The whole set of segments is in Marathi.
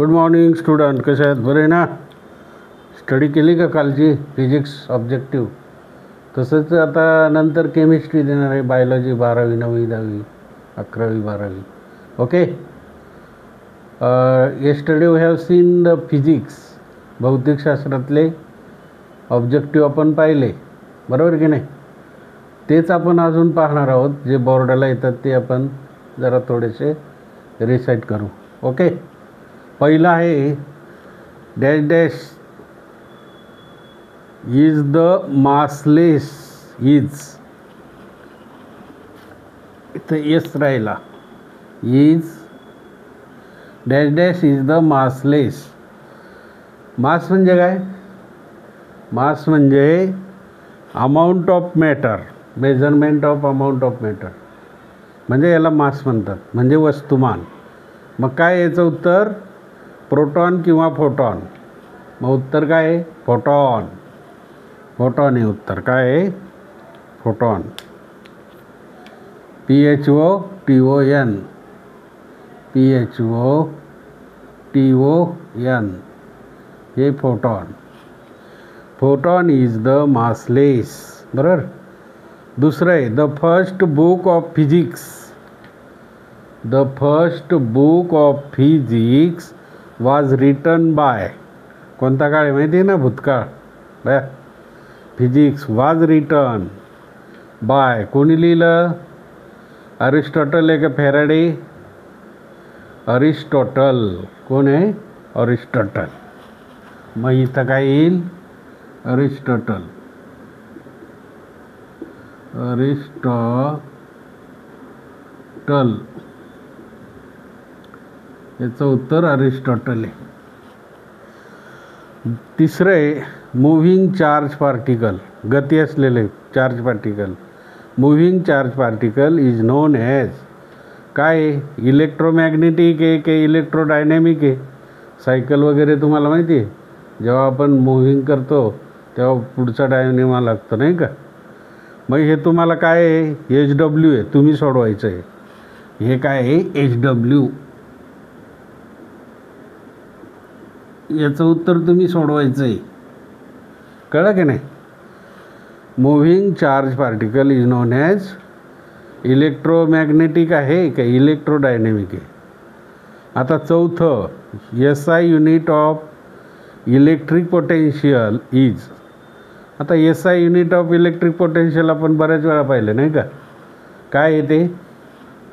गुड मॉर्निंग स्टुडंट, कसे आहेत? बरे ना? स्टडी केली का कालची फिजिक्स ऑब्जेक्टिव्ह? तसंच आता नंतर केमिस्ट्री देणार आहे, बायोलॉजी 12वी 9वी 10वी 11वी 12वी. Okay. Yesterday we have seen the physics, भौतिकशास्त्रातले ऑब्जेक्टिव्ह आपण पाहिले, बरोबर की नाही? तेच आपण अजून पाहणार आहोत. जे बोर्डाला येतात ते आपण जरा थोडेसे रिसाईट करू. ओके. पहिला आहे dash dash is the massless is, इथं येस राहिला, is dash dash is the massless. Mass म्हणजे काय? मास म्हणजे amount of matter, measurement of amount of matter, म्हणजे याला मास म्हणतात, म्हणजे वस्तुमान. मग काय याचं उत्तर? प्रोटॉन किंवा फोटॉन. मग उत्तर काय आहे? फोटॉन. फोटॉन हे उत्तर. काय आहे? फोटॉन. PHOTON, PHOTON हे photon. Photon is the massless. बरोबर. दुसरं आहे the first book of physics. The first book of physics was written by. कोणता काळ आहे माहिती आहे ना? भूतकाळ. Bye physics was written by. कोणी लिहिलं? अरिस्टॉटल आहे का फॅराडे? अरिस्टॉटल. कोण आहे? अरिस्टॉटल. मग इथं काय येईल? अरिस्टॉटल. अरिस्टॉटल याचं उत्तर अरिस्टॉटल आहे. तिसरं आहे मुव्हिंग चार्ज पार्टिकल. गती असलेले charge particle. Moving charge particle is non as काय? इलेक्ट्रोमॅग्नेटिक आहे की इलेक्ट्रोडायनॅमिक आहे? सायकल वगैरे तुम्हाला माहिती आहे, जेव्हा आपण मुव्हिंग करतो तेव्हा पुढचा डायनेमा लागतो, नाही का? मग हे तुम्हाला काय आहे? HW आहे. तुम्ही सोडवायचं आहे. हे काय आहे? HW. याचं उत्तर तुम्ही सोडवायचं आहे. कळलं की नाही? Moving charge particle is non as electromagnetic आहे का इलेक्ट्रोडायनॅमिक आहे? आता चौथं SI unit of electric potential is. आता SI unit of electric potential आपण बऱ्याच वेळा पाहिलं, नाही का? काय आहे ते?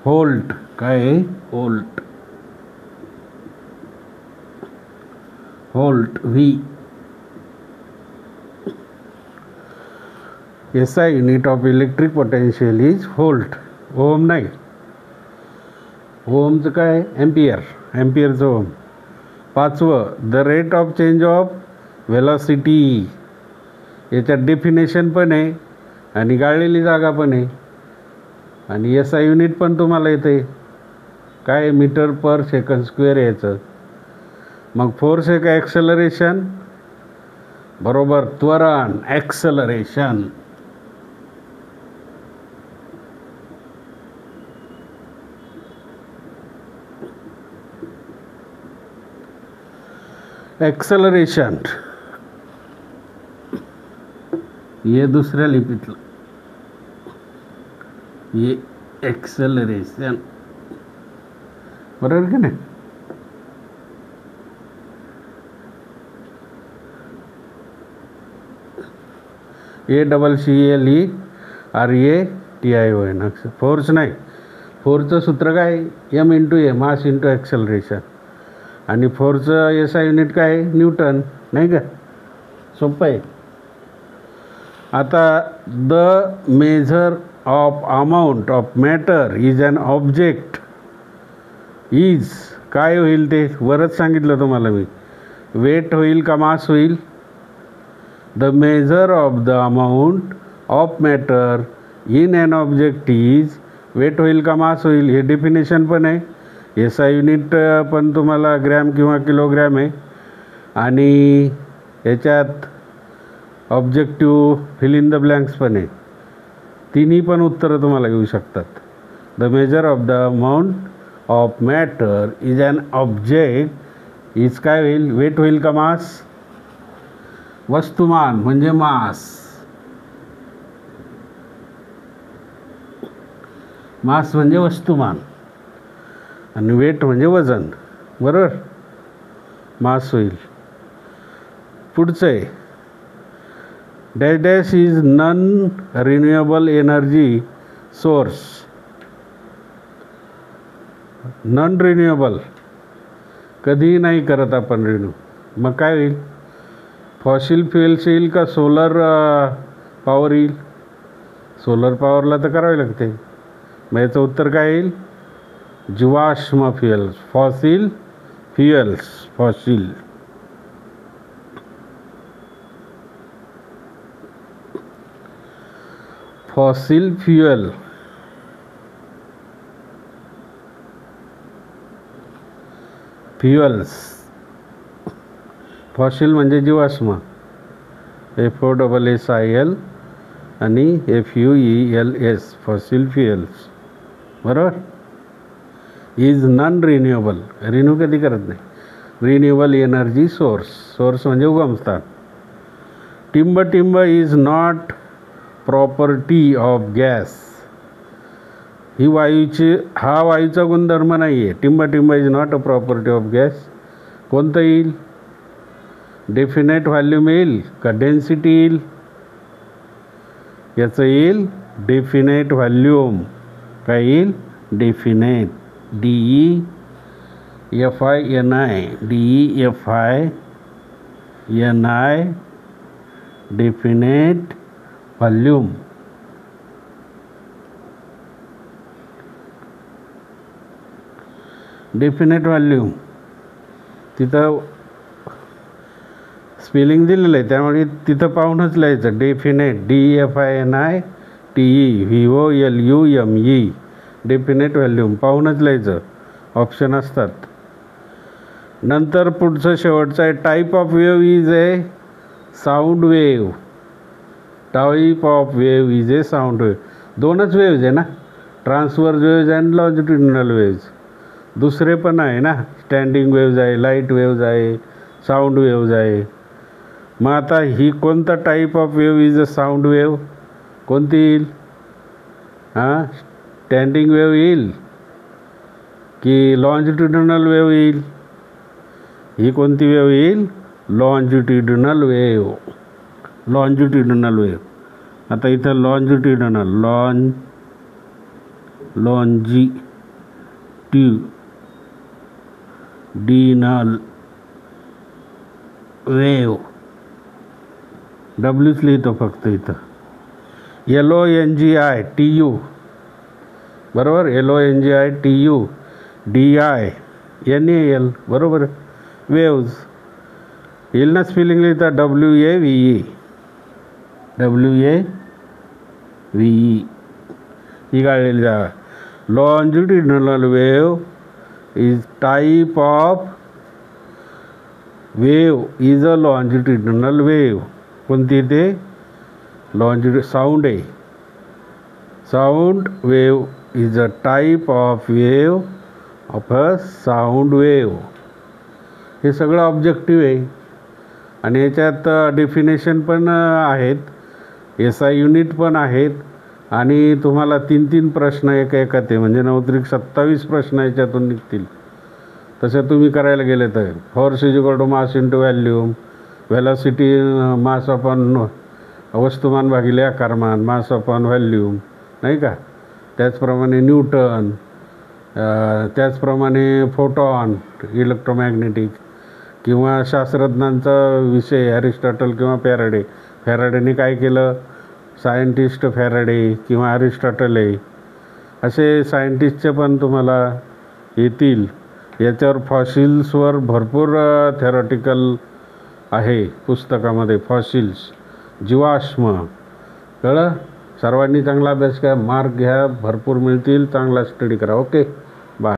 व्होल्ट. काय आहे? Volt. Volt V. SI unit of electric potential is volt. Ohm नाही. ओमचं काय? एम्पियर. एम्पियरचं ओम. पाचवं the rate of change of velocity. याच्यात डेफिनेशन पण आहे आणि गाळलेली जागा पण आहे आणि SI युनिट पण तुम्हाला येते. काय? मीटर पर सेकंड स्क्वेअर याचं. मग फोर्स आहे का ॲक्सेलरेशन? बरोबर, त्वरण. ॲक्सेलरेशन. ॲक्सेलरेशन हे दुसऱ्या लिपीतलं. हे ॲक्सेलरेशन. बरोबर की नाही? ACCLERATION. फोर्स नाही. फोर्सचं सूत्र काय? M × A, mass × acceleration. आणि फोर्सचं SI युनिट काय? न्यूटन, नाही का? सोपं आहे. आता the measure of amount of matter is an object is काय होईल? ते वरच सांगितलं तुम्हाला मी. वेट होईल का मास होईल? The measure of the amount of matter in an object is. Weight होईल का मास होईल? हे डेफिनेशन पण आहे. SI युनिट पण तुम्हाला ग्रॅम किंवा किलोग्रॅम आहे. आणि याच्यात objective fill in the blanks पण आहे. तिन्ही पण उत्तरं तुम्हाला येऊ शकतात. The measure of the amount of matter is an object is काय होईल, वेट होईल का मास? वस्तुमान म्हणजे मास, मास म्हणजे वस्तुमान आणि वेट म्हणजे वजन, बरोबर? मास होईल. पुढचं आहे, dash dash is non renewable energy source. Non renewable कधीही नाही करत आपण रिन्यू, मग काय होईल? फॉसिल फ्युएल्स येईल का सोलर पॉवर येईल? सोलर पॉवरला तर करावे लागते, मग याचं उत्तर काय येईल? जीवाश्म fuels, fossil fuels, fossil. Fossil fuel, fuels, fossil म्हणजे जीवाश्म, FOSSIL आणि FUELS, फॉसिल फ्युएल्स, बरोबर? इज नॉन रिन्युएबल, रिन्यू कधी करत नाही. रिन्युएबल एनर्जी सोर्स, सोर्स म्हणजे उगमस्थान. टिंब टिंब is not property of gas, ही वायूची, हा वायूचा गुणधर्म नाही आहे. टिंब टिंब is not a property of gas. कोणतं येईल? डेफिनेट व्हॉल्यूम येईल का डेन्सिटी येईल? याचं येईल डेफिनेट व्हॉल्यूम. काय येईल? Definite, DEFINI, DEFINI, definite volume. Definite volume तिथं स्पेलिंग दिलेलं आहे, त्यामुळे तिथं पाहूनच लिहायचं. Definite, DEFINITE VOLUME, definite volume पाहूनच लिहायचं, ऑप्शन असतात. नंतर पुढचं शेवटचं आहे, type of wave is a sound wave. Type of wave is a sound wave. दोनच वेव्ज आहे ना, transverse waves and longitudinal waves. दुसरे पण आहे ना, स्टँडिंग वेव्ज आहे, लाईट वेव्ज आहे, साऊंड वेव्ज आहे. मग आता ही कोणता type of wave is a sound wave? कोणती येईल? हां, स्टँडिंग वेव्ह येईल की लॉन्जिट्युडिनल वेव्ह येईल? ही कोणती वेव्ह येईल? Longitudinal wave, longitudinal wave. आता इथं लॉन्जिट्युडिनल, लॉन्जिट्युडिनल वेव्ह, डब्ल्यूच लिहितो फक्त इथं. LONGITU, बरोबर? LONGITU DINAL, बरोबर? वेव्ज येईल ना, स्पेलिंग लिहिता WAVE, ही गाळलेली जागा. Longitudinal wave is type of wave, is a longitudinal wave. कोणती ते? साऊंड आहे. Sound wave is a type of wave of a sound wave. हे सगळं ऑब्जेक्टिव्ह आहे आणि याच्यात डेफिनेशन पण आहेत, SI युनिट पण आहेत आणि तुम्हाला 3-3 प्रश्न एका एकात आहे, म्हणजे 9-27 प्रश्न याच्यातून निघतील. तसं तुम्ही करायला गेले तर force is equal to mass into volume, velocity mass upon वस्तुमान भागिले आकारमान, मास अपॉन व्हॅल्यूम, नाही का? त्याचप्रमाणे न्यूटन, त्याचप्रमाणे फोटॉन, इलेक्ट्रोमॅग्नेटिक, किंवा शास्त्रज्ञांचा विषय ॲरिस्टॉटल किंवा फॅराडे. फॅराडेने काय केलं? सायंटिस्ट फॅराडे किंवा ॲरिस्टॉटल आहे, असे सायंटिस्टचे पण तुम्हाला येतील. याच्यावर फॉसिल्सवर भरपूर थेरॉटिकल आहे पुस्तकामध्ये. फॉसिल्स, जीवाश्म, कळलं? सर्वांनी चांगला अभ्यास करा, मार्क घ्या, भरपूर मिळतील, चांगला स्टडी करा. ओके.